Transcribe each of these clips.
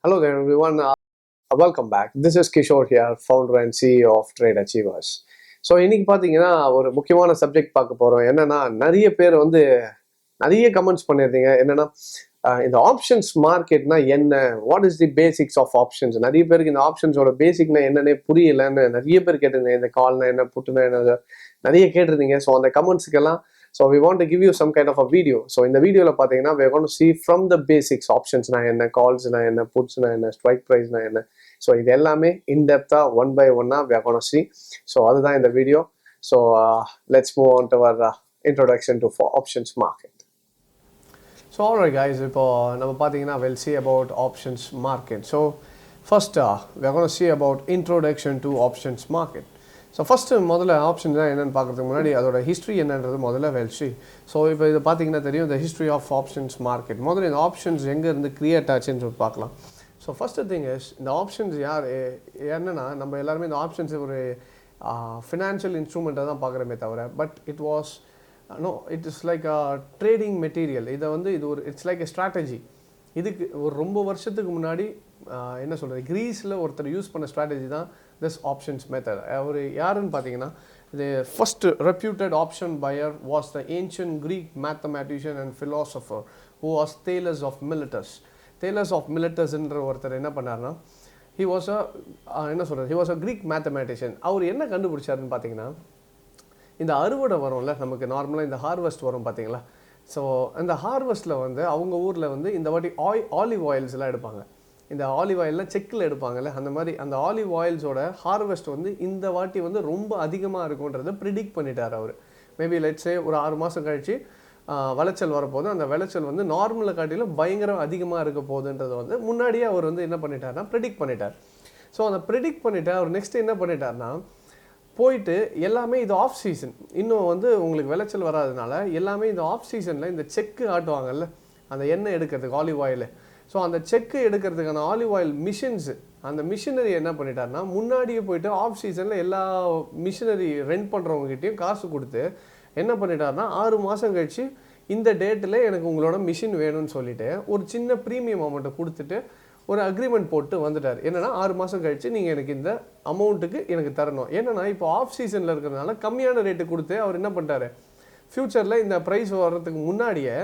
Hello there, everyone. Welcome back. This is Kishore here, founder and CEO of Trade Achievers. So இன்னைக்கு பார்த்தீங்கன்னா ஒரு முக்கியமான subject பார்க்க போகிறோம். என்னன்னா நிறைய பேர் வந்து நிறைய கமெண்ட்ஸ் பண்ணியிருந்தீங்க. என்னன்னா இந்த ஆப்ஷன்ஸ் மார்க்கெட்னா என்ன, what is the basics of options. நிறைய பேருக்கு இந்த ஆப்ஷன்ஸோட பேசிக்னா என்னன்னே புரியலன்னு நிறைய பேர் கேட்டிருந்தீங்க. இந்த கால்னா என்ன, புட்டுனா என்ன, நிறைய கேட்டிருந்தீங்க. ஸோ அந்த கமெண்ட்ஸுக்கெல்லாம் we want to give you some kind of a video. So இந்த வீடியோவில் பார்த்தீங்கன்னா we're going to see from the basics ஆப்ஷன்ஸ்னா என்ன, கால்ஸ்னா என்ன, புட்ஸ்னா என்ன, ஸ்ட்ரைக் ப்ரைஸ்னா என்ன. ஸோ இது எல்லாமே இன்டெப்த்தாக ஒன் பை ஒன்னாக we're going to see. So அதுதான் இந்த video. So let's move on to our introduction to for options market. So alright guys, இப்போ நம்ம பார்த்தீங்கன்னா we'll see about options market. So first we're going to see about introduction to options market. So first முதல்ல option தான் என்னென்னு பார்க்குறதுக்கு முன்னாடி அதோட history என்னன்றது முதல்ல வெல்சி. ஸோ இப்போ இது பார்த்தீங்கன்னா தெரியும், இந்த ஹிஸ்ட்ரி ஆஃப் ஆப்ஷன்ஸ் மார்க்கெட். முதல்ல இந்த ஆப்ஷன்ஸ் எங்கேருந்து க்ரியேட் ஆச்சுன்னு சொல்லி பார்க்கலாம். ஸோ ஃபஸ்ட்டு திங் இஸ், இந்த ஆப்ஷன்ஸ் என்னென்னா நம்ம எல்லாருமே இந்த ஆப்ஷன்ஸ் ஒரு ஃபினான்ஷியல் இன்ஸ்ட்ருமெண்ட்டை தான் பார்க்குறமே தவிர, but it is like a trading material. இதை வந்து இது ஒரு இட்ஸ் லைக் எ ஸ்ட்ராட்டஜி. இதுக்கு ஒரு ரொம்ப வருஷத்துக்கு முன்னாடி என்ன சொல்கிறது, க்ரீஸில் ஒருத்தர் யூஸ் பண்ண ஸ்ட்ராட்டஜி தான் திஸ் ஆப்ஷன்ஸ் மெத்தட். அவர் யாருன்னு பார்த்தீங்கன்னா, the first reputed option buyer was the ancient Greek mathematician and philosopher who was Thales of Miletus. Thales of Miletus என்ற ஒருத்தர் என்ன பண்ணார்னா, he was a Greek mathematician. அவர் என்ன கண்டுபிடிச்சாருன்னு பார்த்தீங்கன்னா, இந்த அறுவடை வரும்ல நமக்கு நார்மலாக, இந்த ஹார்வெஸ்ட் வரும் பார்த்தீங்களா. ஸோ அந்த ஹார்வெஸ்ட்டில் வந்து அவங்க ஊரில் வந்து இந்த வாட்டி ஆலிவ் ஆயில்ஸ்லாம் எடுப்பாங்க. இந்த ஆலிவ் ஆயிலெலாம் செக்கில் எடுப்பாங்கல்ல, அந்த மாதிரி அந்த ஆலிவ் ஆயில்ஸோட ஹார்வெஸ்ட் வந்து இந்த வாட்டி வந்து ரொம்ப அதிகமாக இருக்குன்றதை ப்ரிடிக்ட் பண்ணிட்டார் அவர். மேபி லெட்ஸே ஒரு 6 மாதம் கழித்து விளைச்சல் வரப்போது, அந்த விளைச்சல் வந்து நார்மலை காட்டிலும் பயங்கரம் அதிகமாக இருக்க போகுதுன்றதை வந்து முன்னாடியே அவர் வந்து என்ன பண்ணிட்டார்னா ப்ரிடிக்ட் பண்ணிட்டார். ஸோ அந்த ப்ரிடிக்ட் பண்ணிவிட்டு அவர் நெக்ஸ்ட் என்ன பண்ணிட்டார்னா, போயிட்டு எல்லாமே இது ஆஃப் சீசன், இன்னும் வந்து உங்களுக்கு விளைச்சல் வராதனால எல்லாமே இந்த ஆஃப் சீசனில் இந்த செக்கு ஆட்டுவாங்கல்ல, அந்த எண்ணெய் எடுக்கிறதுக்கு ஆலிவ் ஆயில். ஸோ அந்த செக்கு எடுக்கிறதுக்கான ஆலிவ் ஆயில் மிஷின்ஸு, அந்த மிஷினரி என்ன பண்ணிட்டாருன்னா, முன்னாடியே போயிட்டு ஆஃப் சீசனில் எல்லா மிஷினரி ரெண்ட் பண்ணுறவங்ககிட்டையும் காசு கொடுத்து என்ன பண்ணிட்டாருன்னா, 6 மாதம் கழிச்சு இந்த டேட்டில் எனக்கு உங்களோட மிஷின் வேணும்னு சொல்லிவிட்டு ஒரு சின்ன ப்ரீமியம் அமௌண்ட்டை கொடுத்துட்டு ஒரு அக்ரிமெண்ட் போட்டு வந்துட்டார். என்னென்னா 6 மாதம் கழித்து நீங்கள் எனக்கு இந்த அமௌண்ட்டுக்கு எனக்கு தரணும். என்னென்னா இப்போ ஆஃப் சீசனில் இருக்கிறதுனால கம்மியான ரேட்டு கொடுத்து அவர் என்ன பண்ணிட்டார், ஃப்யூச்சரில் இந்த ப்ரைஸ் வர்றதுக்கு முன்னாடியே,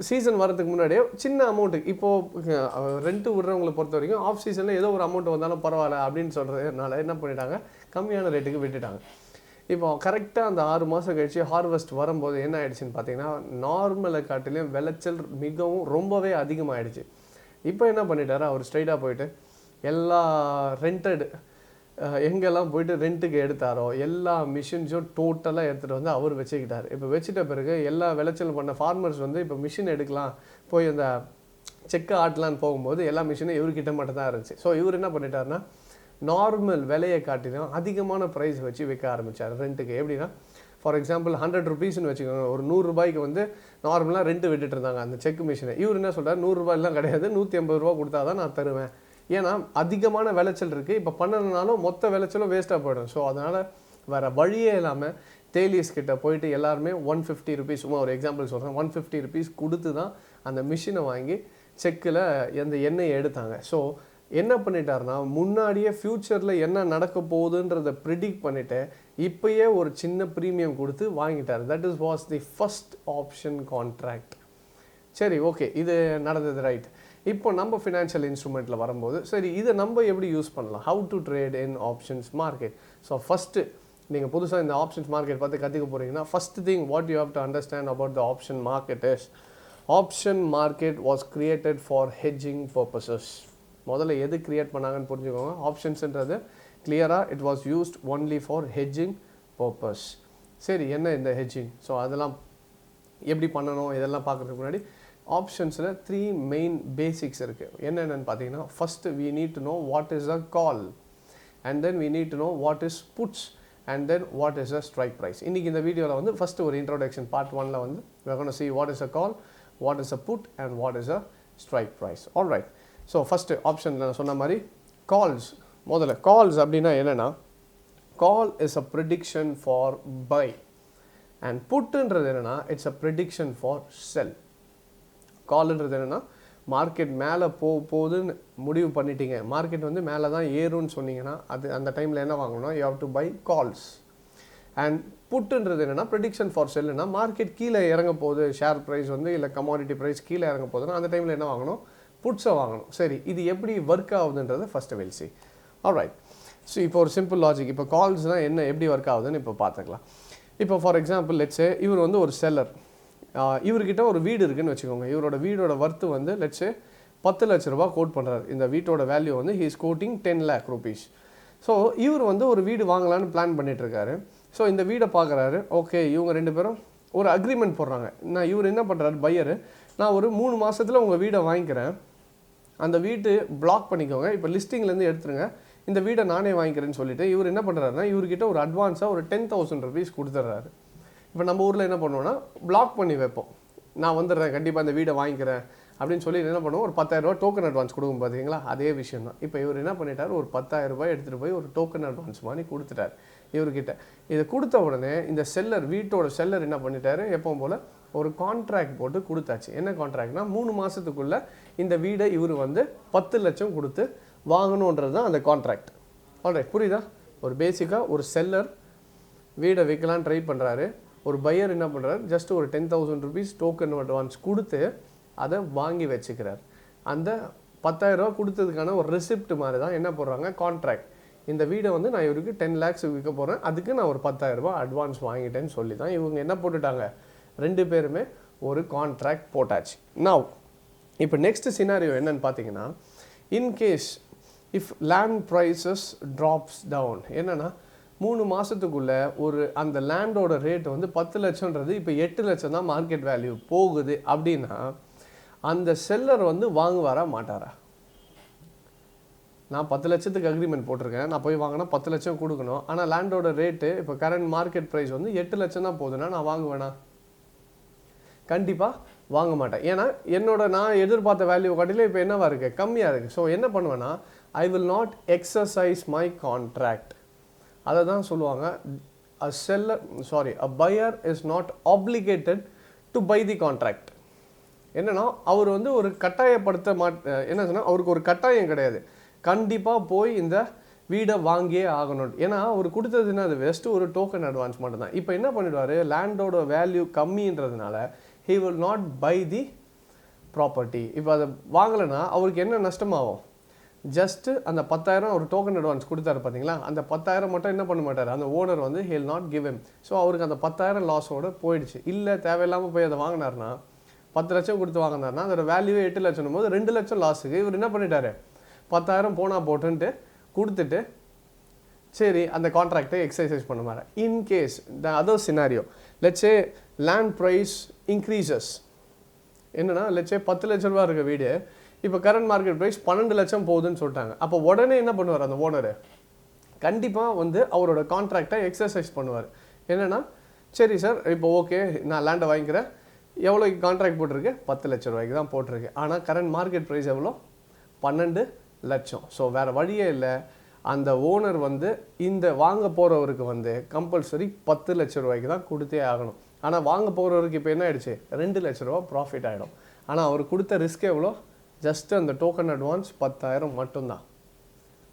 சீசன் வரதுக்கு முன்னாடியே சின்ன அமௌண்ட்டுக்கு, இப்போது ரெண்ட்டு விடுறவங்களை பொறுத்த வரைக்கும் ஆஃப் சீசனில் ஏதோ ஒரு அமௌண்ட் வந்தாலும் பரவாயில்ல அப்படின்னு சொல்கிறதுனால என்ன பண்ணிட்டாங்க, கம்மியான ரேட்டுக்கு விட்டுட்டாங்க. இப்போ கரெக்டாக அந்த 6 மாதம் கழிச்சு ஹார்வெஸ்ட் வரும்போது என்ன ஆகிடுச்சின்னு பார்த்தீங்கன்னா, நார்மலை காட்டிலையும் விளைச்சல் மிகவும் ரொம்பவே அதிகமாகிடுச்சு. இப்போ என்ன பண்ணிட்டாரு, அவர் ஸ்ட்ரைட்டாக போயிட்டு எல்லா ரெண்டட் எங்கெல்லாம் போயிட்டு ரெண்ட்டுக்கு எடுத்தாரோ எல்லா மிஷின்ஸும் டோட்டலாக எடுத்துகிட்டு வந்து அவர் வச்சுக்கிட்டார். இப்போ வச்சுட்ட பிறகு எல்லா விளைச்சல் பண்ண ஃபார்மர்ஸ் வந்து இப்போ மிஷின் எடுக்கலாம் போய் அந்த செக்கு ஆட்டலான்னு போகும்போது எல்லா மிஷினும் இவர்கிட்ட மட்டும் தான் இருந்துச்சு. ஸோ இவர் என்ன பண்ணிட்டாருன்னா, நார்மல் விலையை காட்டிலும் அதிகமான ப்ரைஸ் வச்சு விற்க ஆரம்பித்தார் ரெண்ட்டுக்கு. எப்படின்னா, ஃபார் எக்ஸாம்பிள் 100 ருபீஸ்ன்னு வச்சுக்கோங்க, ஒரு 100 ரூபாய்க்கு வந்து நார்மலாக ரெண்ட்டு விட்டுட்டு இருந்தாங்க அந்த செக் மிஷினை. இவர் என்ன சொல்கிறார், 100 ரூபாயெல்லாம் கிடையாது, 150 ரூபா கொடுத்தா தான் நான் தருவேன். ஏன்னா அதிகமான விளைச்சல் இருக்குது, இப்போ பண்ணனாலும் மொத்த விளைச்சலும் வேஸ்ட்டாக போய்டும். ஸோ அதனால் வேறு வழியே இல்லாமல் தேலியஸ் கிட்ட போயிட்டு எல்லாருமே 150 ருபீஸ், சும்மா ஒரு எக்ஸாம்பிள் சொல்கிறேன், 150 ருபீஸ் கொடுத்து தான் அந்த மிஷினை வாங்கி செக்கில் அந்த எண்ணெயை எடுத்தாங்க. ஸோ என்ன பண்ணிட்டாருன்னா, முன்னாடியே ஃப்யூச்சரில் என்ன நடக்க போகுதுன்றதை ப்ரிடிக்ட் பண்ணிவிட்டு இப்போயே ஒரு சின்ன ப்ரீமியம் கொடுத்து வாங்கிட்டார். That is was the first option contract. சரி, ஓகே, இது நடந்தது, ரைட். இப்போ நம்ம ஃபினான்ஷியல் இன்ஸ்ட்ருமெண்ட்டில் வரும்போது, சரி இதை நம்ம எப்படி யூஸ் பண்ணலாம், how to trade in options market. So first நீங்கள் புதுசாக இந்த ஆப்ஷன்ஸ் மார்க்கெட் பார்த்து கற்றுக்க போகிறீங்கன்னா, first thing what you have to understand about the option market is, option market was created for hedging purposes. முதல்ல எது க்ரியேட் பண்ணாங்கன்னு புரிஞ்சுக்கோங்க. ஆப்ஷன்ஸுன்றது கிளியராக it was used only for hedging purpose. சரி, என்ன இந்த ஹெட்ஜிங், ஸோ அதெல்லாம் எப்படி பண்ணணும் இதெல்லாம் பார்க்குறதுக்கு முன்னாடி ஆப்ஷன்ஸில் 3 மெயின் பேசிக்ஸ் இருக்குது. என்னென்னு பார்த்தீங்கன்னா, first we need to know what is a call, and then we need to know what is puts, and then what is a strike price. இன்றைக்கி இந்த வீடியோவில் வந்து ஃபஸ்ட்டு ஒரு இன்ட்ரோடக்ஷன் பார்ட் 1ல் வந்து we are going to see what is a call, what is a put, and what is a strike price. All right. So first ஆப்ஷனில் நான் சொன்ன மாதிரி கால்ஸ். முதல்ல கால்ஸ் அப்படின்னா என்னென்னா, call is a prediction for buy, and புட்டுன்றது என்னென்னா it's a prediction for sell. கால்ன்றது என்னென்னா மார்க்கெட் மேலே போகுதுன்னு முடிவு பண்ணிட்டீங்க, மார்க்கெட் வந்து மேலே தான் ஏறும்னு சொன்னீங்கன்னா அந்த டைமில் என்ன வாங்கணும், you have to buy calls. And புட்டுன்றது என்னென்னா ப்ரெடிக்ஷன் ஃபார் செல்லுனா மார்க்கெட் கீழே இறங்க போகுது, ஷேர் ப்ரைஸ் வந்து இல்லை கமாடிட்டி ப்ரைஸ் கீழே இறங்க போகுதுன்னா அந்த டைமில் என்ன வாங்கணும், புட்ஸை வாங்கணும். சரி, இது எப்படி ஒர்க் ஆகுதுன்றது first will see. Alright. So இப்போ ஒரு சிம்பிள் லாஜிக், இப்போ கால்ஸ்னால் என்ன, எப்படி ஒர்க் ஆகுதுன்னு இப்போ பார்த்துக்கலாம். இப்போ ஃபார் எக்ஸாம்பிள் லெட்ஸே இவர் வந்து ஒரு செல்லர், இவர்கிட்ட ஒரு வீடு இருக்குதுன்னு வச்சுக்கோங்க. இவரோட வீடோட வர்த்து வந்து லெட்ஸே 10 லட்ச ரூபா கோட் பண்ணுறாரு. இந்த வீட்டோட வேல்யூ வந்து he is coating 10 lakh rupees. So இவர் வந்து ஒரு வீடு வாங்கலான்னு பிளான் பண்ணிகிட்ருக்காரு. ஸோ இந்த வீடை பார்க்குறாரு. ஓகே, இவங்க 2 பேரும் ஒரு அக்ரிமெண்ட் போடுறாங்க. இவர் என்ன பண்ணுறாரு, பையர், நான் ஒரு 3 மாதத்தில் உங்கள் வீடை வாங்கிக்கிறேன், அந்த வீட்டு பிளாக் பண்ணிக்கோங்க, இப்போ லிஸ்டிங்லேருந்து எடுத்துருங்க, இந்த வீடை நானே வாங்கிக்கிறேன்னு சொல்லிட்டு இவர் என்ன பண்ணுறாருன்னா இவர்கிட்ட ஒரு அட்வான்ஸாக ஒரு 10,000 rupees கொடுத்துட்றாரு. இப்போ நம்ம ஊரில் என்ன பண்ணுவோன்னா பிளாக் பண்ணி வைப்போம், நான் வந்துடுறேன் கண்டிப்பாக இந்த வீடை வாங்கிக்கிறேன் அப்படின்னு சொல்லி என்ன பண்ணுவோம், ஒரு 10,000 ரூபா டோக்கன் அட்வான்ஸ் கொடுக்கும் பார்த்தீங்களா, அதே விஷயம் தான். இப்போ இவர் என்ன பண்ணிட்டார், ஒரு 10,000 ரூபாய் எடுத்துகிட்டு போய் ஒரு டோக்கன் அட்வான்ஸ் மாதிரி கொடுத்துட்டார் இவர்கிட்ட. இதை கொடுத்த உடனே இந்த செல்லர், வீட்டோட செல்லர் என்ன பண்ணிட்டாரு, எப்பவும் போல் ஒரு கான்ட்ராக்ட் போட்டு கொடுத்தாச்சு. என்ன கான்ட்ராக்ட்னா 3 மாதத்துக்குள்ளே இந்த வீடை இவர் வந்து 10 லட்சம் கொடுத்து வாங்கணுன்றது தான் அந்த கான்ட்ராக்ட். ஆல்ரைட், புரியுதா? ஒரு பேசிக்காக ஒரு செல்லர் வீடை விற்கலான்னு ட்ரை பண்ணுறாரு, ஒரு பையர் என்ன பண்ணுறாரு, ஜஸ்ட் ஒரு 10,000 rupees டோக்கன் அட்வான்ஸ் கொடுத்து அதை வாங்கி வச்சுக்கிறார். அந்த 10,000 ரூபா கொடுத்ததுக்கான ஒரு ரெசிப்ட் மாதிரி தான் என்ன போடுறாங்க, கான்ட்ராக்ட். இந்த வீடை வந்து நான் இவருக்கு 10 lakhs விற்க போகிறேன், அதுக்கு நான் ஒரு 10,000 ரூபா அட்வான்ஸ் வாங்கிட்டேன்னு சொல்லி தான் இவங்க என்ன போட்டுட்டாங்க, 2 பேருமே ஒரு கான்ட்ராக்ட் போட்டாச்சு. நவ் இப்போ நெக்ஸ்ட் சினாரியோ என்னன்னு பார்த்தீங்கன்னா, in case if land prices drops down, என்னென்னா 3 மாதத்துக்குள்ளே ஒரு அந்த லேண்டோட ரேட் வந்து 10 லட்சம்ன்றது இப்போ 8 லட்சம் தான் மார்க்கெட் வேல்யூ போகுது அப்படின்னா அந்த செல்லர் வந்து வாங்குவாரா மாட்டாரா? நான் 10 லட்சத்துக்கு அக்ரிமெண்ட் போட்டிருக்கேன், நான் போய் வாங்கினா 10 லட்சம் கொடுக்கணும், ஆனால் லேண்டோட ரேட்டு இப்போ கரண்ட் மார்க்கெட் ப்ரைஸ் வந்து 8 லட்சம் தான் போகுதுன்னா நான் வாங்குவேனா? கண்டிப்பாக வாங்க மாட்டேன். ஏன்னா நான் எதிர்பார்த்த வேல்யூ காட்டிலே இப்போ என்னவா இருக்குது, கம்மியாக இருக்குது. ஸோ என்ன பண்ணுவேன்னா, I will not exercise my contract. அதை தான் சொல்லுவாங்க, a buyer is not obligated to buy the contract. என்னன்னா அவர் வந்து ஒரு கட்டாயப்படுத்த என்ன சொன்னால் அவருக்கு ஒரு கட்டாயம் கிடையாது, கண்டிப்பாக போய் இந்த வீடை வாங்கியே ஆகணும். ஏன்னா அவர் கொடுத்ததுன்னா அது வெஸ்ட்டு ஒரு டோக்கன் அட்வான்ஸ் மட்டும்தான். இப்போ என்ன பண்ணிடுவார், லேண்டோட value கம்மின்றதுனால he will not buy the property. இப்போ அதை வாங்கலைன்னா அவருக்கு என்ன நஷ்டமாகும், ஜஸ்ட்டு அந்த 10,000 ஒரு டோக்கன் அட்வான்ஸ் கொடுத்தாரு பார்த்தீங்களா, அந்த 10,000 மட்டும் என்ன பண்ண மாட்டார் அந்த ஓனர் வந்து, he will not give him. So அவருக்கு அந்த 10,000 லாஸோடு போயிடுச்சு. இல்லை தேவையில்லாமல் போய் அதை வாங்கினார்னா, 10 லட்சம் கொடுத்து வாங்கினார்னா அதோட வேல்யூவே 8 லட்சம் போது 2 லட்சம் லாஸுக்கு இவர் என்ன பண்ணிட்டாரு, 10,000 போனால் போட்டுன்ட்டு கொடுத்துட்டு சரி அந்த கான்ட்ராக்டை எக்ஸசைஸ் பண்ண மாதிரி. In case the other scenario, let's say land price increases, என்னென்னா லெட்ஸே 10 லட்ச ரூபா இருக்க வீடு இப்போ கரண்ட் மார்க்கெட் ப்ரைஸ் 12 லட்சம் போகுதுன்னு சொல்லிட்டாங்க. அப்போ உடனே என்ன பண்ணுவார் அந்த ஓனர், கண்டிப்பாக வந்து அவரோட கான்ட்ராக்டை எக்ஸசைஸ் பண்ணுவார். என்னென்னா சரி சார் இப்போ ஓகே நான் லேண்டை வாங்கிக்கிறேன், எவ்வளோக்கு கான்ட்ராக்ட் போட்டிருக்கு, 10 லட்ச ரூபாய்க்கு தான் போட்டிருக்கு, ஆனால் கரண்ட் மார்க்கெட் ப்ரைஸ் எவ்வளோ, 12 லட்சம். ஸோ வேறு வழியே இல்லை, அந்த ஓனர் வந்து இந்த வாங்க போகிறவருக்கு வந்து கம்பல்சரி 10 லட்ச ரூபாய்க்கு தான் கொடுத்தே ஆகணும். ஆனால் வாங்க போகிறவருக்கு இப்போ என்ன ஆகிடுச்சு, 2 லட்ச ரூபா ப்ராஃபிட் ஆகிடும். ஆனால் அவர் கொடுத்த ரிஸ்க் எவ்வளோ, ஜஸ்ட்டு அந்த டோக்கன் அட்வான்ஸ் 10,000 மட்டும்தான்.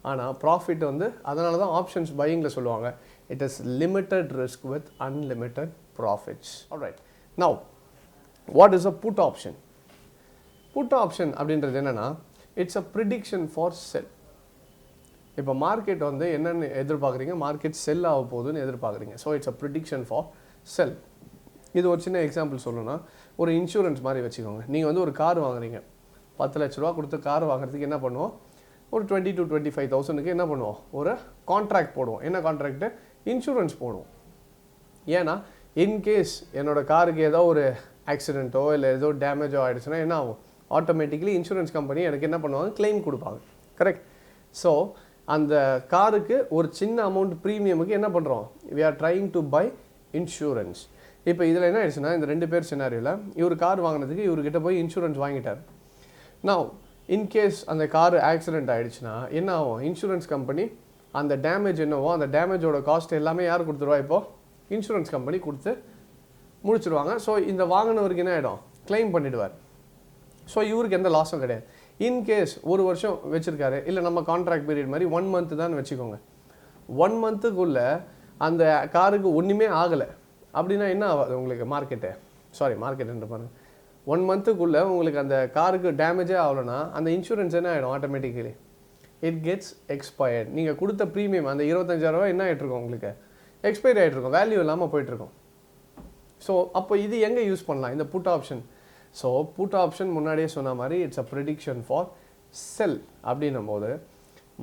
ஆனால் ப்ராஃபிட் வந்து அதனால தான் ஆப்ஷன்ஸ் பையிங்கில் சொல்லுவாங்க, it is limited risk with unlimited profits. Alright, now what is a put option? Put option அப்படின்றது என்னென்னா, it's a prediction for sell. இப்போ மார்க்கெட் வந்து என்னென்னு எதிர்பார்க்குறீங்க, மார்க்கெட் செல் ஆக போகுதுன்னு எதிர்பார்க்குறீங்க. So it's a prediction for sell. இது ஒரு சின்ன எக்ஸாம்பிள் சொல்லணும்னா, ஒரு இன்சூரன்ஸ் மாதிரி வச்சுக்கோங்க. நீங்கள் வந்து ஒரு கார் வாங்குறீங்க, 10 லட்ச ரூபா கொடுத்து கார் வாங்குறதுக்கு என்ன பண்ணுவோம், ஒரு 20 to 25,000 என்ன பண்ணுவோம், ஒரு கான்ட்ராக்ட் போடுவோம். என்ன கான்ட்ராக்டு, இன்சூரன்ஸ் போடுவோம். ஏன்னா இன்கேஸ் என்னோட காருக்கு ஏதோ ஒரு ஆக்சிடென்ட்டோ இல்லை ஏதோ டேமேஜோ ஆகிடுச்சுன்னா என்ன ஆகும், ஆட்டோமேட்டிக்கலி இன்சூரன்ஸ் கம்பெனி எனக்கு என்ன பண்ணுவாங்க, கிளைம் கொடுப்பாங்க. கரெக்ட். ஸோ அந்த காருக்கு ஒரு சின்ன அமௌண்ட் ப்ரீமியமுக்கு என்ன பண்ணுறோம், we are trying to buy insurance. இப்போ இதில் என்ன ஆயிடுச்சுன்னா, இந்த 2 பேர் சினாரியில் இவர் கார் வாங்கினதுக்கு இவர்கிட்ட போய் இன்சூரன்ஸ் வாங்கிட்டார். நவ் இன்கேஸ் அந்த கார் ஆக்சிடென்ட் ஆகிடுச்சுன்னா என்ன ஆகும், இன்சூரன்ஸ் கம்பெனி அந்த டேமேஜ் என்னவோ அந்த டேமேஜோட காஸ்ட் எல்லாமே யார் கொடுத்துருவா, இப்போது இன்சூரன்ஸ் கம்பெனி கொடுத்து முடிச்சுடுவாங்க. ஸோ இந்த வாங்கினவருக்கு என்ன ஆகிடும், கிளைம் பண்ணிவிடுவார். ஸோ இவருக்கு எந்த லாஸும் கிடையாது. இன்கேஸ் ஒரு வருஷம் வச்சுருக்காரு, இல்லை நம்ம கான்ட்ராக்ட் பீரியட் மாதிரி 1 month தான் வச்சுக்கோங்க. 1 monthக்குள்ளே அந்த காருக்கு ஒன்றுமே ஆகலை அப்படின்னா என்ன ஆகாது உங்களுக்கு மார்க்கெட்டுன்ற பாருங்க. 1 monthக்குள்ளே உங்களுக்கு அந்த காருக்கு டேமேஜே ஆகலைன்னா அந்த இன்சூரன்ஸ் என்ன ஆகிடும் ஆட்டோமேட்டிக்கலி, இட் கெட்ஸ் எக்ஸ்பயர்ட். நீங்கள் கொடுத்த ப்ரீமியம் அந்த 25,000 என்ன ஆகிட்ருக்கோம் உங்களுக்கு எக்ஸ்பைரி ஆகிட்ருக்கோம், வேல்யூ இல்லாமல் போயிட்டுருக்கோம். ஸோ அப்போ இது எங்கே யூஸ் பண்ணலாம் இந்த put option? So put option முன்னாடியே சொன்ன மாதிரி it's a prediction for sell அப்படின்னும் போது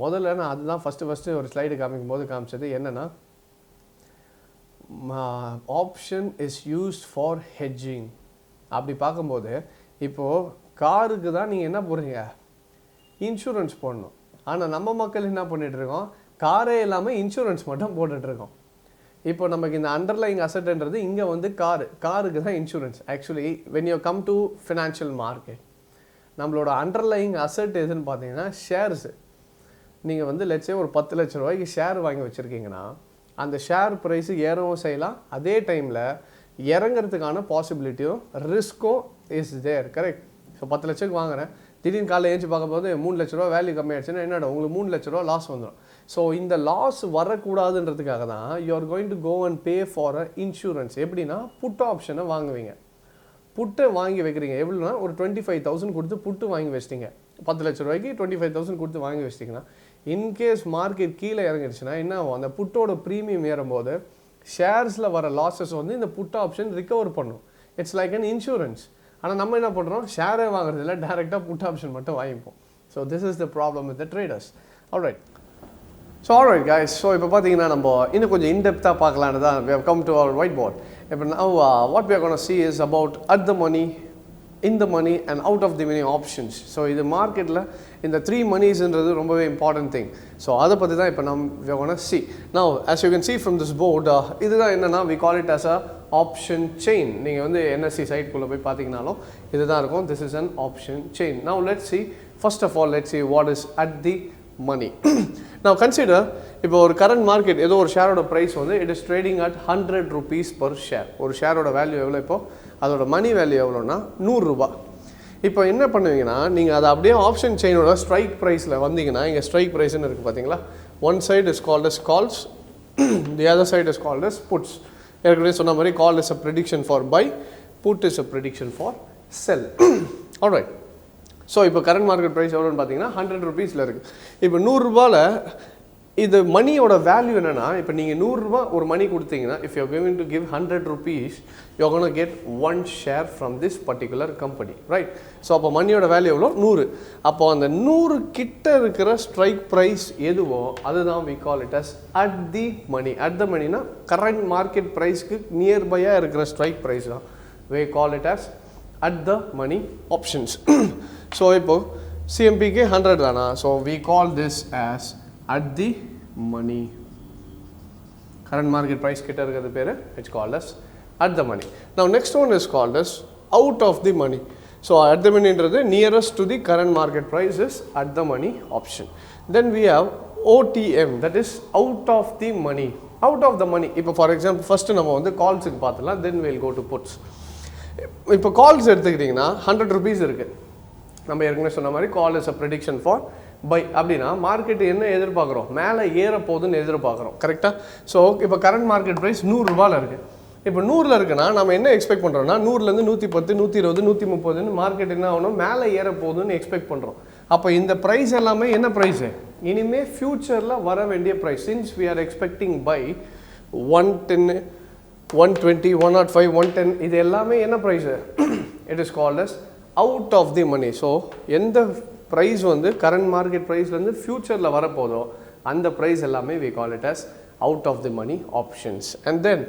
முதல்ல நான் அதுதான் ஃபஸ்ட்டு ஒரு ஸ்லைடு காமிக்கும் போது காமிச்சது என்னென்னா, option is used for hedging. அப்படி பார்க்கும்போது இப்போது காருக்கு தான் நீங்கள் என்ன போடுறீங்க, இன்சூரன்ஸ் போடணும். ஆனால் நம்ம மக்கள் என்ன பண்ணிகிட்ருக்கோம், காரே இல்லாமல் இன்சூரன்ஸ் மட்டும் போட்டுட்ருக்கோம். இப்போ நமக்கு இந்த அண்டர்லைங் அசட்ன்றது இங்கே வந்து காருக்கு தான் insurance. Actually when you come to financial market, நம்மளோட அண்டர்லைங் அசட் எதுன்னு பார்த்தீங்கன்னா ஷேர்ஸு. நீங்கள் வந்து லட்சம் ஒரு 10 லட்ச ரூபாய்க்கு ஷேர் வாங்கி வச்சுருக்கீங்கன்னா அந்த ஷேர் ப்ரைஸு ஏறவும் செய்யலாம், அதே டைமில் இறங்கிறதுக்கான பாசிபிலிட்டியும் ரிஸ்க்கும் இஸ் தேர். கரெக்ட். ஸோ 10 லட்சத்துக்கு வாங்குறேன், திடீர்னு காலையில் ஏஞ்சி பார்க்கும்போது 3 லட்ச ரூபா வேல்யூ கம்மியாகிடுச்சுன்னா என்னடா உங்களுக்கு 3 லட்ச ரூபா லாஸ் வந்துடும். ஸோ இந்த லாஸ் வரக்கூடாதுன்றதுக்காக தான் you are going to go and pay for a insurance. எப்படின்னா புட் ஆப்ஷனை வாங்குவீங்க. புட்டை வாங்கி வைக்கிறீங்க. எப்படின்னா ஒரு 25,000 கொடுத்து புட்டு வாங்கி வச்சிட்டிங்க, 10 லட்ச ரூபாய்க்கு 25,000 கொடுத்து வாங்கி வச்சிட்டிங்கன்னா இன்கேஸ் மார்க்கெட் கீழே இறங்கிடுச்சுன்னா என்ன ஆகும், அந்த புட்டோட ப்ரீமியம் ஏறும்போது ஷேர்ஸில் வர லாஸஸ் வந்து இந்த புட் ஆப்ஷன் ரிகவர் பண்ணும். It's like an insurance. ஆனால் நம்ம என்ன பண்ணுறோம், ஷேரே வாங்குறதில்ல, டேரெக்டாக புட் ஆப்ஷன் மட்டும் வாங்கிப்போம். So this is the problem with the traders. Alright. So alright guys, so இப்போ பார்த்தீங்கன்னா நம்ம இன்னும் கொஞ்சம் இன்டெப்த்தாக பார்க்கலான்னு தான் we have come to our whiteboard. இப்போ now what we are going to see is about at the money, in the money and out of the money options. So இது மார்க்கெட்டில் இந்த 3 மணிஸ்ன்றது ரொம்பவே இம்பார்ட்டன்ட் திங். ஸோ அதை பற்றி தான் இப்போ we are going to see. Now as you can see from this board, இதுதான் என்னென்னா we call it as a option chain. நீங்கள் வந்து NSE சைட்குள்ளே போய் பார்த்தீங்கனாலும் இதுதான் இருக்கும். This is an option chain. Now let's see, first of all let's see what is at the money. Now consider, இப்போ ஒரு கரண்ட் மார்க்கெட் ஏதோ ஒரு ஷேரோட ப்ரைஸ் வந்து it is trading at 100 rupees per share. ஒரு ஷேரோட வேல்யூ எவ்வளோ, இப்போ அதோட மணி value எவ்வளோன்னா 100 ரூபா. இப்போ என்ன பண்ணுவீங்கன்னா நீங்கள் அதை அப்படியே ஆப்ஷன் செயினோட ஸ்ட்ரைக் ப்ரைஸில் வந்தீங்கன்னா இங்கே ஸ்ட்ரைக் ப்ரைஸ்ன்னு இருக்குது பார்த்தீங்களா, one side is called as calls, the other side is called as puts. ஏற்கனவே சொன்ன மாதிரி call is a prediction for buy, put is a prediction for sell. Alright. So இப்போ கரண்ட் மார்க்கெட் ப்ரைஸ் எவ்வளோன்னு பார்த்தீங்கன்னா 100 rupeesல இருக்குது. இப்போ 100 ரூபாயில் இது மணியோட வேல்யூ என்னென்னா, இப்போ நீங்கள் 100 ரூபா ஒரு மணி கொடுத்தீங்கன்னா if you going to give 100 rupees you gonna get 1 share from this particular company, right? So அப்போ மணியோட வேல்யூ எவ்வளோ, 100. அப்போ அந்த 100 கிட்ட இருக்கிற ஸ்ட்ரைக் ப்ரைஸ் எதுவோ அதுதான் we call it as at the money. at the moneyனா கரண்ட் மார்க்கெட் ப்ரைஸ்க்கு நியர்பையாக இருக்கிற ஸ்ட்ரைக் ப்ரைஸ் தான் we call it as at the money options. So இப்போ சிஎம்பிக்கு 100 தானா, so we call this as at the money. current market price கிட்ட இருக்கிறது பேர் it's called as at the money. Now next one is called as out of the money. So at the money ன்றது nearest to the current market price is at the money option. Then we have OTM, that is out of the money. out of the money, இப்போ for example first நம்ம வந்து கால்ஸுக்கு பார்த்தலாம், then we'll go to puts. இப்போ calls எடுத்துக்கிட்டிங்கன்னா 100 rupees இருக்குது. நம்ம ஏற்கனவே சொன்ன மாதிரி call is a prediction for buy. அப்படின்னா மார்க்கெட் என்ன எதிர்பார்க்குறோம், மேலே ஏற போகுதுன்னு எதிர்பார்க்குறோம், கரெக்டாக? ஸோ இப்போ கரண்ட் மார்க்கெட் ப்ரைஸ் 100 ரூபாயில் இருக்குது. இப்போ 100ல் இருக்குன்னா நம்ம என்ன எக்ஸ்பெக்ட் பண்ணுறோம்னா 100லேருந்து 110, 120, 130 மார்க்கெட் என்ன ஆகணும், மேலே ஏற போகுதுன்னு எக்ஸ்பெக்ட் பண்ணுறோம். அப்போ இந்த ப்ரைஸ் எல்லாமே என்ன ப்ரைஸு, இனிமேல் ஃப்யூச்சரில் வர வேண்டிய price. Since we are expecting by 110, 120, 105, 110 இது எல்லாமே என்ன price, it is called as out of the money. So எந்த ப்ரைஸ் வந்து கரண்ட் மார்க்கெட் ப்ரைஸ்லேருந்து ஃப்யூச்சரில் வரப்போதோ அந்த ப்ரைஸ் எல்லாமே we call it as out of the money options. And then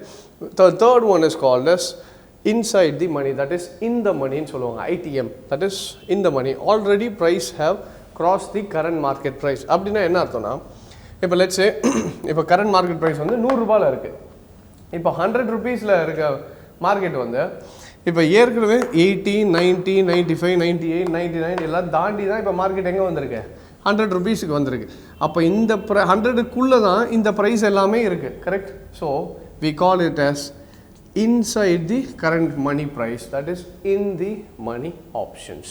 the third one is called as inside the money, that is in the money ன்னு சொல்லுவாங்க, ITM, that is in the money. already price have crossed the current market price. அப்படின்னா என்ன அர்த்தம்னா, இப்போ let's say இப்போ current market price வந்து 100 ரூபாயில் இருக்குது. இப்போ 100 rupeesல இருக்க மார்க்கெட் வந்து இப்போ ஏற்கனவே 80, 90, 95, 98, 99 எல்லாம் தாண்டி தான் இப்போ மார்க்கெட் எங்கே வந்திருக்கு, 100 rupeesக்கு வந்திருக்கு. அப்போ இந்த 100க்குள்ளே தான் இந்த ப்ரைஸ் எல்லாமே இருக்குது, correct? So we call it as inside the current money price, that is in the money options.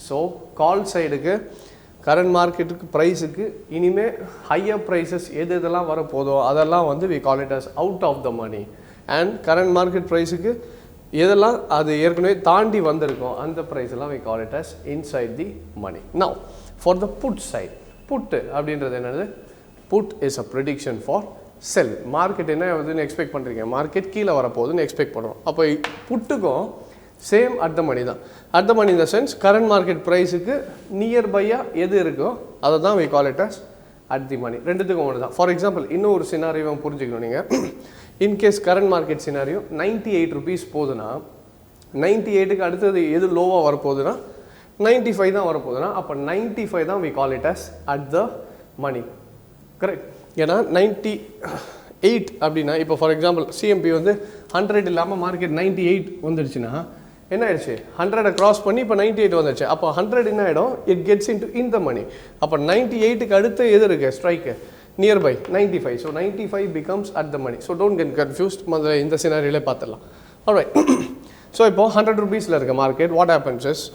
So call சைடுக்கு கரண்ட் மார்க்கெட்டுக்கு ப்ரைஸுக்கு இனிமேல் ஹையர் ப்ரைஸஸ் எது இதெல்லாம் வரப்போதோ அதெல்லாம் வந்து we call it as out of the money. And current market ப்ரைஸுக்கு எதெல்லாம் அது ஏற்கனவே தாண்டி வந்திருக்கோம் அந்த ப்ரைஸ் எல்லாம் we call it as inside the money. Now for the put side, put அப்படின்றது என்னது? Put is a prediction for sell. Market என்ன ஆகுதுன்னு எக்ஸ்பெக்ட் பண்ணுறீங்க, மார்க்கெட் கீழே வரப்போகுதுன்னு எக்ஸ்பெக்ட் பண்ணுறோம். அப்போ புட்டுக்கும் சேம் அட் த மணி தான். At the money in the sense current market ப்ரைஸுக்கு நியர்பையாக எது இருக்கோ அதை தான் we call it as at the money. ரெண்டுத்துக்கும் ஒன்று தான். ஃபார் எக்ஸாம்பிள் இன்னும் ஒரு சினாரியோ புரிஞ்சுக்கணும் நீங்கள். In case current market scenario 98 rupees போகுதுன்னா 98க்கு அடுத்தது எது லோவாக வரப்போகுதுன்னா 95 தான் வரப்போகுதுன்னா அப்போ 95 தான் we call it as at the money. Correct. ஏன்னா 98 அப்படின்னா இப்போ ஃபார் எக்ஸாம்பிள் சிஎம்பி வந்து 100 இல்லாமல் மார்க்கெட் 98 வந்துடுச்சுன்னா என்ன ஆயிடுச்சு, 100 கிராஸ் பண்ணி இப்போ 98 வந்துடுச்சு. அப்போ 100 என்ன ஆகிடும், இட் கெட்ஸ் இந்த மணி. அப்போ 98க்கு அடுத்து எது இருக்கு strike nearby 95. So 95 becomes at the money. So don't get confused. முதல்ல இந்த சினாரியிலே பார்த்துடலாம். ஆல்ரைட். ஸோ இப்போ 100 rupeesல இருக்க market what happens is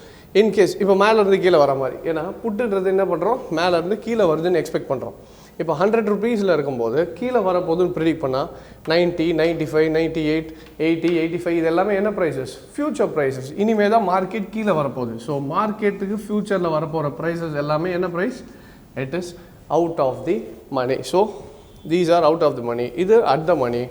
in case இப்போ மேலேருந்து கீழே வர மாதிரி, ஏன்னா புட்டுன்றது என்ன பண்ணுறோம் மேலேருந்து கீழே வருதுன்னு எக்ஸ்பெக்ட் பண்ணுறோம். இப்போ 100 rupeesல இருக்கும்போது கீழே வரப்போதுன்னு ப்ரிடிக்ட் பண்ணால் 90, 95, 98, 80, 85 இது எல்லாமே என்ன ப்ரைஸஸ், ஃபியூச்சர் ப்ரைஸஸ். இனிமேல் தான் மார்க்கெட் கீழே வரப்போகுது. ஸோ மார்க்கெட்டுக்கு ஃபியூச்சரில் வரப்போகிற ப்ரைஸஸ் எல்லாமே என்ன price, it is out of the money. So these are out of the money. இது at the money.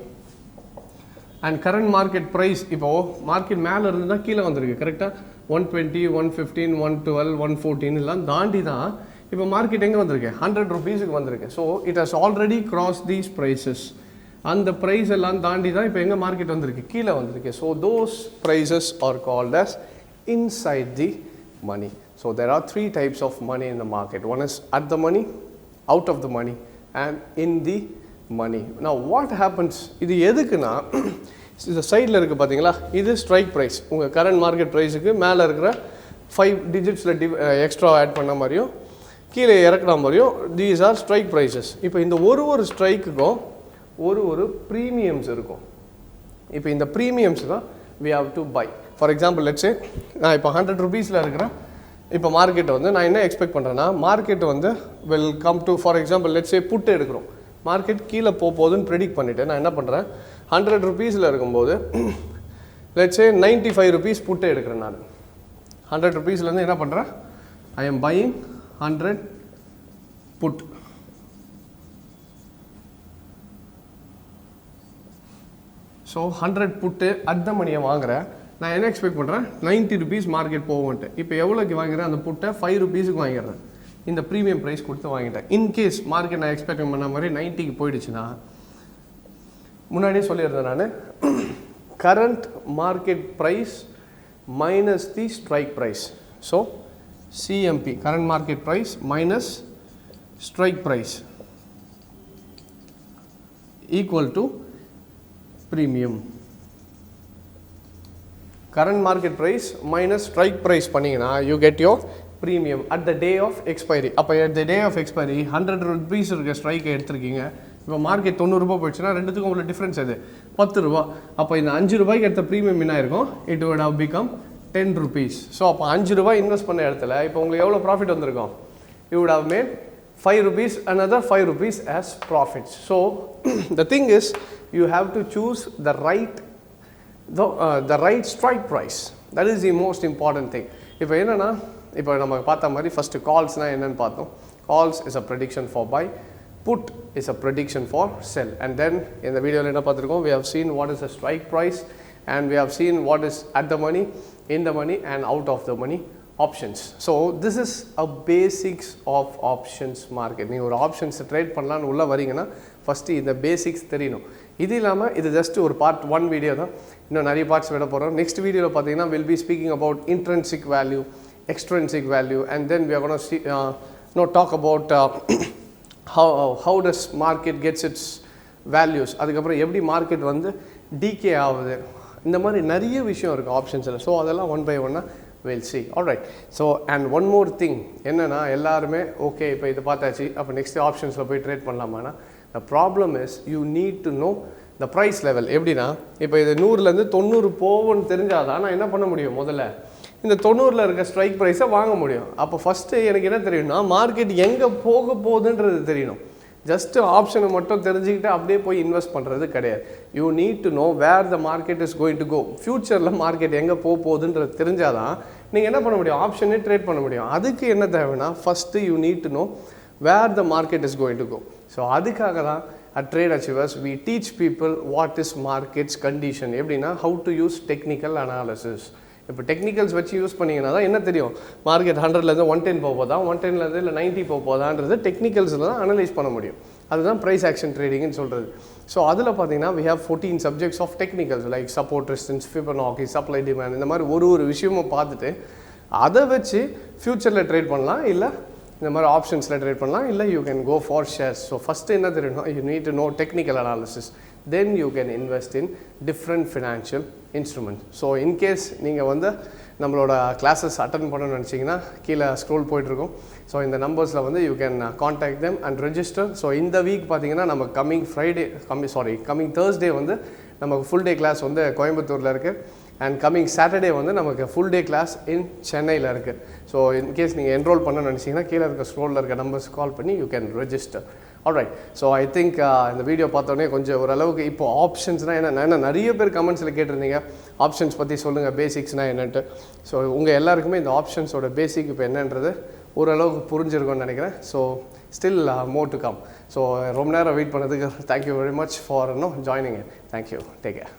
And current market price இப்போது மார்க்கெட் மேலே இருந்து தான் கீழே வந்திருக்கு. கரெக்டாக 120, 115, 112, 114 எல்லாம் தாண்டி தான் இப்போ மார்க்கெட் எங்கே வந்திருக்கு, 100 rupeesக்கு வந்திருக்கு. So it has already cross these prices. அந்த ப்ரைஸ் எல்லாம் தாண்டி தான் இப்போ எங்கே மார்க்கெட் வந்திருக்கு, கீழே வந்திருக்கு. So those prices are called as inside the money. So there are 3 types of money in the market. One is at the money, out of the money and in the money. Now what happens, இது எதுக்குன்னா இந்த சைடில் இருக்குது பார்த்தீங்களா, இது strike price. உங்கள் current market ப்ரைஸுக்கு மேலே இருக்கிற 5 digitsல எக்ஸ்ட்ரா ஆட் பண்ண மாதிரியும் கீழே இறக்குற மாதிரியும் தீஸ் ஆர் ஸ்ட்ரைக் ப்ரைஸஸ். இப்போ இந்த ஒரு ஸ்ட்ரைக்குக்கும் ஒரு ப்ரீமியம்ஸ் இருக்கும். இப்போ இந்த ப்ரீமியம்ஸ் தான் we have to buy. For example let's சே நான் இப்போ 100 rupeesல இருக்கிறேன். இப்போ மார்க்கெட்டை வந்து நான் என்ன எக்ஸ்பெக்ட் பண்ணுறேன்னா மார்க்கெட் வந்து will come to for example let's say put எடுக்கிறோம். மார்க்கெட் கீழே போகுதுன்னு ப்ரெடிக்ட் பண்ணிவிட்டு நான் என்ன பண்ணுறேன் 100 rupeesல இருக்கும்போது லெட்ஸ் சே 95 rupees புட்டு எடுக்கிறேன். நான் 100 rupeesலேருந்து என்ன பண்ணுறேன், I am buying 100 put. So 100 put at the மணியை வாங்குறேன். நான் என்ன எக்ஸ்பெக்ட் பண்ணுறேன் 90 rupees மார்க்கெட் போகும்ட்டு. இப்போ எவ்வளோக்கு வாங்குறேன், அந்த புட்டை 5 rupeesக்கு வாங்கிடுறேன். இந்த ப்ரீமியம் ப்ரைஸ் கொடுத்து வாங்கிட்டேன். இன்கேஸ் மார்க்கெட் நான் எக்ஸ்பெக்ட் பண்ண மாதிரி 90க்கு போயிடுச்சுன்னா முன்னாடியே சொல்லியிருந்தேன் நான் current market price minus the strike price. So CMP current market price minus strike price equal to premium. Current market price minus strike price பண்ணீங்கன்னா you get your premium at the day of expiry. அப்போ at the day of expiry 100 rupees இருக்க ஸ்ட்ரைக்கை எடுத்துருக்கீங்க. இப்போ market 90 ரூபா போயிடுச்சுன்னா ரெண்டுத்துக்கும் உள்ள difference எது, 10 ரூபா. அப்போ இந்த 5 ரூபாய்க்கு எடுத்த ப்ரீமியம் என்ன இருக்கும், it would have become 10 rupees. So அப்போ 5 ரூபாய் இன்வெஸ்ட் பண்ண இடத்துல இப்போ உங்களுக்கு எவ்வளோ ப்ராஃபிட் வந்திருக்கும், you would have made 5 rupees, another 5 rupees as profits. So the thing is you have to choose the right strike price. That is the most important thing. இப்போ என்னன்னா இப்போ நம்ம பார்த்த மாதிரி ஃபஸ்ட்டு கால்ஸ்னால் என்னென்னு பார்த்தோம். Calls is a prediction for buy, put is a prediction for sell. And then in the video என்ன பார்த்துருக்கோம், we have seen what is the strike price and we have seen what is at the money, in the money and out of the money options. So this is a basics of options market. நீங்கள் ஒரு options trade பண்ணலான்னு உள்ளே வரீங்கன்னா first இந்த basics தெரியணும். இது இல்லாமல் இது ஜஸ்ட் ஒரு பார்ட் 1 வீடியோ தான். இன்னும் நிறைய பார்ட்ஸ் விட போகிறோம். நெக்ஸ்ட் வீடியோவில் பார்த்தீங்கன்னா will be speaking about intrinsic value, extrinsic value, and then we are going to talk about how does market gets its values, அதுக்கப்புறம் எப்படி மார்க்கெட் வந்து டிகே ஆகுது, இந்த மாதிரி நிறைய விஷயம் இருக்குது ஆப்ஷன்ஸில். ஸோ அதெல்லாம் 1 by 1 we'll see. Alright. So and one more thing என்னன்னா எல்லாருமே ஓகே இப்போ இதை பார்த்தாச்சு அப்போ நெக்ஸ்ட் ஆப்ஷன்ஸில் போய் trade பண்ணலாமான்னா the problem is you need to know the price level. எப்படின்னா இப்போ இது 100லேருந்து 90 போகும்னு தெரிஞ்சாதான் நான் என்ன பண்ண முடியும், முதல்ல இந்த 90ல் இருக்க ஸ்ட்ரைக் ப்ரைஸை வாங்க முடியும். அப்போ ஃபஸ்ட்டு எனக்கு என்ன தெரியும்னா மார்க்கெட் எங்கே போக போகுதுன்றது தெரியணும். ஜஸ்ட்டு ஆப்ஷனை மட்டும் தெரிஞ்சுக்கிட்டு அப்படியே போய் இன்வெஸ்ட் பண்ணுறது கிடையாது. You need to know where the market is going to go. ஃப்யூச்சரில் மார்க்கெட் எங்கே போகுதுன்றது தெரிஞ்சால் தான் நீங்கள் என்ன பண்ண முடியும், ஆப்ஷனே ட்ரேட் பண்ண முடியும். அதுக்கு என்ன தேவைன்னா first you need to know where the market is going to go. So அதுக்காக தான் at Trade Achievers we teach people what is markets condition. எப்படின்னா how to use technical analysis. இப்போ டெக்னிக்கல்ஸ் வச்சு யூஸ் பண்ணிங்கன்னா தான் என்ன தெரியும், மார்க்கெட் 100லேருந்து 110 போதா, 110லேருந்து இல்லை 90 போதான்றது டெக்னிக்கல்ஸில் தான் அனலைஸ் பண்ண முடியும். அதுதான் ப்ரைஸ் ஆக்ஷன் ட்ரேடிங்னு சொல்கிறது. ஸோ அதில் பார்த்தீங்கன்னா we have 14 subjects of technicals like support resistance, Fibonacci, supply demand, இந்த மாதிரி ஒரு விஷயமும் பார்த்துட்டு அதை வச்சு ஃப்யூச்சரில் ட்ரேட் பண்ணலாம், இல்லை இந்த மாதிரி ஆப்ஷன்ஸில் ட்ரேட் பண்ணலாம், இல்லை you can go for shares. So first என்ன தெரியணும், you need to know technical analysis, then you can invest in different financial instrument. So in case நீங்கள் வந்து நம்மளோட கிளாஸஸ் அட்டன் பண்ணணும்னு நினச்சிங்கன்னா கீழே ஸ்க்ரோல் போயிட்டுருக்கோம். ஸோ இந்த நம்பர்ஸில் வந்து you can contact them and register. So இந்த வீக் பார்த்தீங்கன்னா நம்ம கம்மிங் தேர்ஸ்டே வந்து நமக்கு ஃபுல் டே கிளாஸ் வந்து கோயம்புத்தூரில் இருக்குது. அண்ட் கம்மிங் சாட்டர்டே வந்து நமக்கு ஃபுல் டே கிளாஸ் இன் சென்னையில் இருக்குது. ஸோ இன்கேஸ் நீங்கள் என்ரோல் பண்ணணும்னு நினச்சிங்கன்னா கீழே இருக்க ஸ்க்ரோலில் இருக்க நம்பர்ஸ் கால் பண்ணி you can register. Alright. So I think இந்த வீடியோ பார்த்தோன்னே கொஞ்சம் ஓரளவுக்கு இப்போ ஆப்ஷன்ஸ்னால் என்ன நிறைய பேர் கமெண்ட்ஸில் கேட்டிருந்தீங்க, ஆப்ஷன்ஸ் பற்றி சொல்லுங்கள், பேசிக்ஸ்னால் என்னன்ட்டு. ஸோ உங்கள் எல்லாருக்குமே இந்த ஆப்ஷன்ஸோட பேசிக் இப்போ என்னன்றது ஓரளவுக்கு புரிஞ்சிருக்கும்னு நினைக்கிறேன். So still more to come. So ரொம்ப நேரம் வெயிட் பண்ணதுக்கு thank you very much for joining. Thank you. Take care.